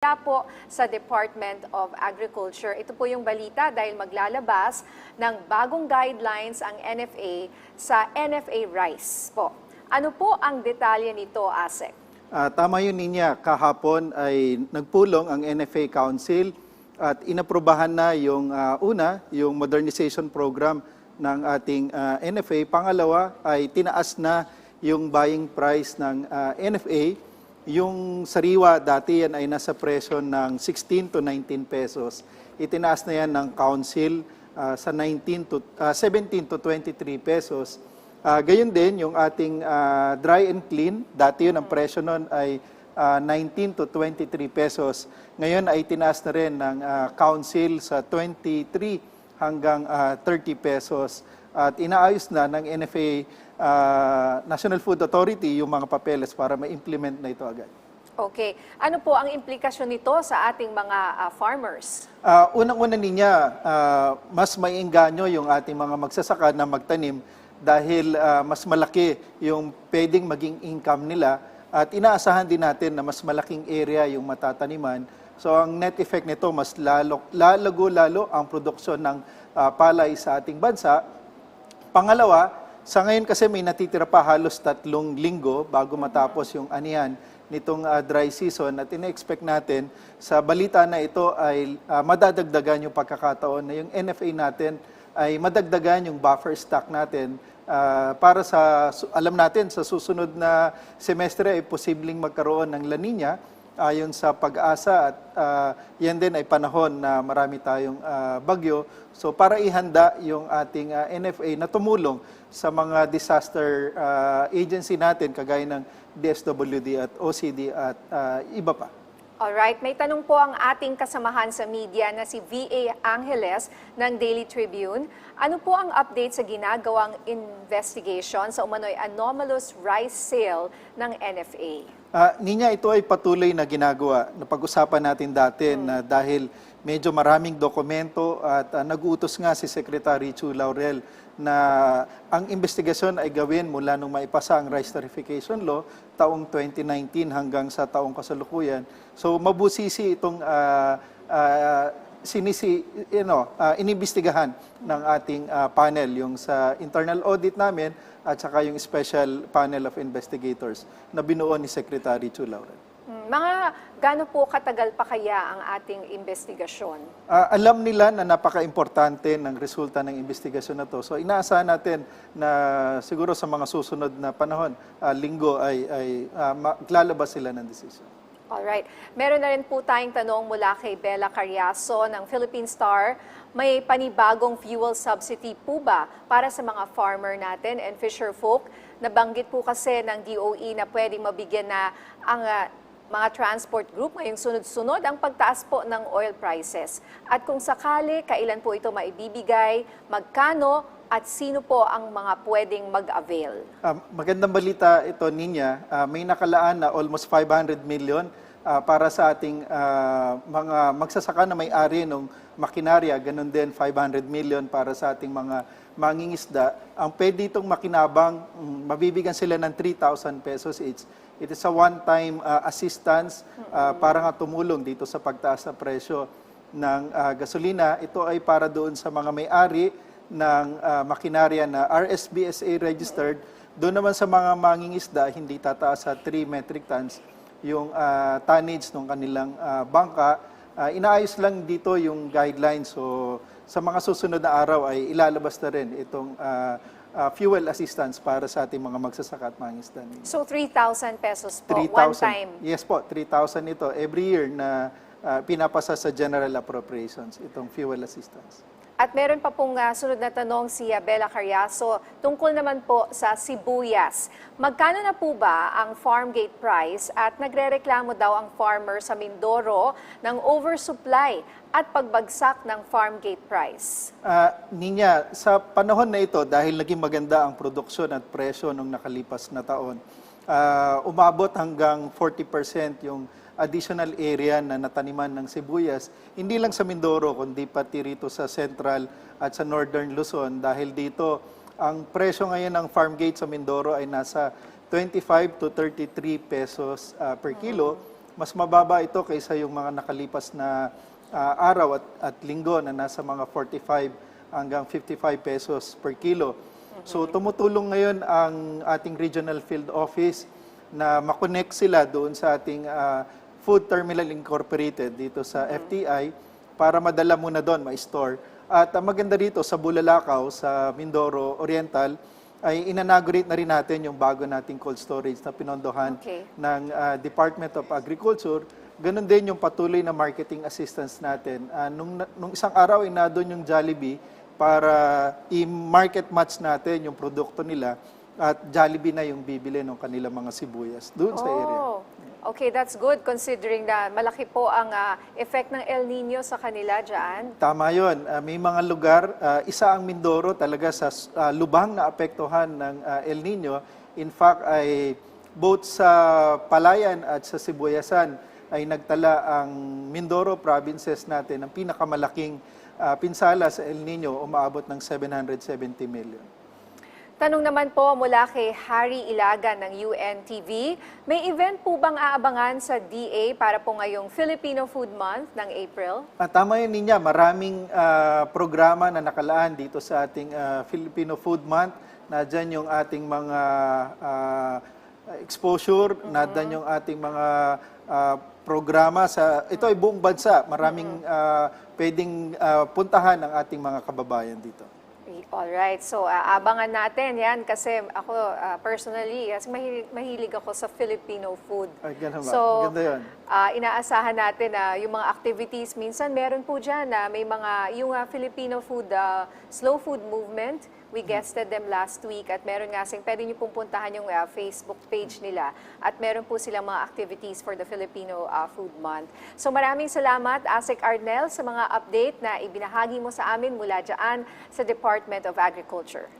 Kaya po sa Department of Agriculture, ito po yung balita dahil maglalabas ng bagong guidelines ang NFA sa NFA rice po. Ano po ang detalye nito, ASEC? Tama yun, Ninya. Kahapon ay nagpulong ang NFA Council at inaprubahan na yung yung modernization program ng ating NFA. Pangalawa ay tinaas na yung buying price ng NFA. Yung sariwa dati yan ay nasa presyo ng 16 to 19 pesos. Itinaas na yan ng council sa 17 to 23 pesos. Gayon din yung ating dry and clean, dati yun ang presyo nun ay 19 to 23 pesos. Ngayon ay tinaas na rin ng council sa 23 hanggang 30 pesos. At inaayos na ng NFA National Food Authority yung mga papeles para ma-implement na ito agad. Okay. Ano po ang implikasyon nito sa ating mga farmers? Unang-una niya, mas maiengganyo yung ating mga magsasaka na magtanim dahil mas malaki yung pwedeng maging income nila at inaasahan din natin na mas malaking area yung matataniman. So ang net effect nito, mas lalago-lalo ang produksyon ng palay sa ating bansa. Pangalawa, sa ngayon kasi may natitira pa halos 3 linggo bago matapos yung anihan nitong dry season at ina-expect natin sa balita na ito ay madadagdagan yung pagkakataon na yung NFA natin ay madagdagan yung buffer stock natin para sa, alam natin sa susunod na semestre ay posibleng magkaroon ng La Nina ayon sa pag-asa at yan din ay panahon na marami tayong bagyo. So para ihanda yung ating NFA na tumulong sa mga disaster agency natin kagaya ng DSWD at OCD at iba pa. Alright, may tanong po ang ating kasamahan sa media na si V.A. Angeles ng Daily Tribune. Ano po ang update sa ginagawang investigation sa umano'y anomalous rice sale ng NFA? Ninya, ito ay patuloy na ginagawa. Napag-usapan natin dati na dahil medyo maraming dokumento at nag-utos nga si Secretary Chu Laurel na ang investigasyon ay gawin mula nung maipasa ang Rice Tarification Law taong 2019 hanggang sa taong kasalukuyan. So mabusisi itong inimbestigahan ng ating panel, yung sa internal audit namin at saka yung special panel of investigators na binuo ni Secretary Chu Laurel. Mga gaano po katagal pa kaya ang ating investigasyon? Alam nila na napaka-importante ng resulta ng investigasyon na to. So inaasahan natin na siguro sa mga susunod na panahon, linggo ay maglalabas sila ng desisyon. Alright. Meron na rin po tayong tanong mula kay Bella Carriazo ng Philippine Star. May panibagong fuel subsidy po ba para sa mga farmer natin and fisher folk? Nabanggit po kasi ng DOE na pwedeng mabigyan na ang mga transport group ngayong sunod-sunod ang pagtaas po ng oil prices. At kung sakali, kailan po ito maibibigay, magkano, at sino po ang mga pwedeng mag-avail? Magandang balita ito, Ninya. May nakalaan na almost 500 million para sa ating mga magsasaka na may-ari ng makinarya. Ganun din 500 million para sa ating mga mangingisda. Ang pwede itong makinabang, mabibigyan sila ng 3,000 pesos each. It is a one-time assistance para nga tumulong dito sa pagtaas na presyo ng gasolina. Ito ay para doon sa mga may-ari ng makinarya na RSBSA registered. Doon naman sa mga mangingisda, hindi tataas sa 3 metric tons yung tonnage ng kanilang bangka. Inaayos lang dito yung guidelines. So sa mga susunod na araw ay ilalabas na rin itong fuel assistance para sa ating mga magsasaka at mangingisda. So 3,000 pesos po, one time? Yes po, 3,000 ito every year na pinapasa sa General Appropriations, itong fuel assistance. At meron pa pong sunod na tanong si Bella Carriazo tungkol naman po sa sibuyas. Magkano na po ba ang farm gate price at nagrereklamo daw ang farmer sa Mindoro ng oversupply at pagbagsak ng farm gate price? Ninya, sa panahon na ito, dahil naging maganda ang produksyon at presyo nung nakalipas na taon, umabot hanggang 40% yung additional area na nataniman ng sibuyas, hindi lang sa Mindoro, kundi pati rito sa Central at sa Northern Luzon. Dahil dito, ang presyo ngayon ng farm gate sa Mindoro ay nasa 25 to 33 pesos per kilo. mas mababa ito kaysa yung mga nakalipas na araw at linggo na nasa mga 45 hanggang 55 pesos per kilo. So tumutulong ngayon ang ating Regional Field Office na makonect sila doon sa ating Food Terminal Incorporated dito sa FTI para madala muna doon, ma-store. At ang maganda dito sa Bulalakaw, sa Mindoro Oriental, ay inanaugurate na rin natin yung bago nating cold storage na pinondohan ng Department of Agriculture. Ganon din yung patuloy na marketing assistance natin. Nung isang araw, doon yung Jollibee para i-market match natin yung produkto nila at Jollibee na yung bibili ng kanilang mga sibuyas doon sa area. Okay, that's good considering na malaki po ang effect ng El Nino sa kanila dyan. Tama yun. May mga lugar, isa ang Mindoro talaga sa lubhang na apektuhan ng El Nino. In fact, ay both sa Palayan at sa Sibuyasan ay nagtala ang Mindoro provinces natin ng pinakamalaking pinsala sa El Nino, umaabot ng 770 million. Tanong naman po mula kay Harry Ilaga ng UNTV, may event po bang aabangan sa DA para po ngayong Filipino Food Month ng April? Tama yun, Ninya. Maraming programa na nakalaan dito sa ating Filipino Food Month. Nadyan yung ating mga exposure, nadyan yung ating mga programa ito ay buong bansa. Maraming pwedeng puntahan ng ating mga kababayan dito. Alright, so abangan natin yan kasi ako personally, mahilig ako sa Filipino food. Ay, ganun ba? So, Maganda yun. Inaasahan natin na yung mga activities, minsan meron po dyan na may mga, yung Filipino food, slow food movement, we guested them last week at meron nga pwede nyo pong puntahan yung Facebook page nila at meron po silang mga activities for the Filipino Food Month. So maraming salamat, Asik Arnel, sa mga update na ibinahagi mo sa amin mula dyan sa Department of Agriculture.